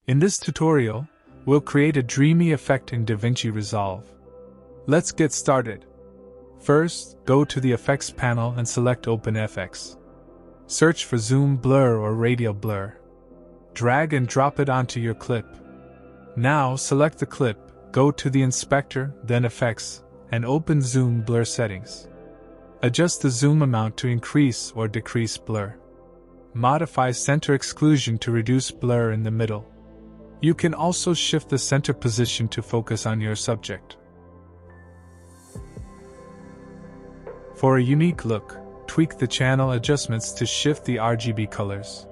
In this tutorial, we'll create a dreamy effect in DaVinci Resolve. Let's get started. First, go to the Effects panel and select OpenFX. Search for Zoom Blur or Radial Blur. Drag and drop it onto your clip. Now select the clip, go to the Inspector, then Effects, and open Zoom Blur settings. Adjust the zoom amount to increase or decrease blur. Modify center exclusion to reduce blur in the middle. You can also shift the center position to focus on your subject. For a unique look, tweak the channel adjustments to shift the RGB colors.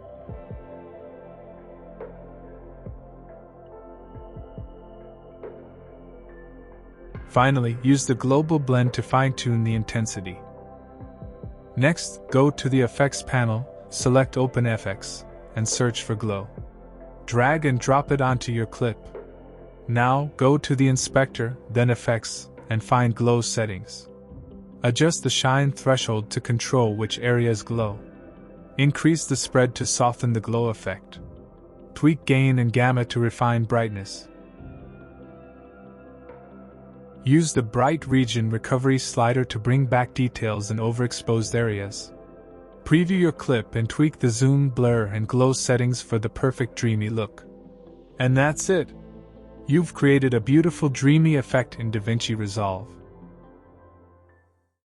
Finally, use the global blend to fine-tune the intensity. Next, go to the Effects panel, select OpenFX, and search for Glow. Drag and drop it onto your clip. Now, go to the Inspector, then Effects, and find Glow settings. Adjust the shine threshold to control which areas glow. Increase the spread to soften the glow effect. Tweak gain and gamma to refine brightness. Use the Bright Region Recovery slider to bring back details in overexposed areas. Preview your clip and tweak the zoom, blur, and glow settings for the perfect dreamy look. And that's it! You've created a beautiful dreamy effect in DaVinci Resolve.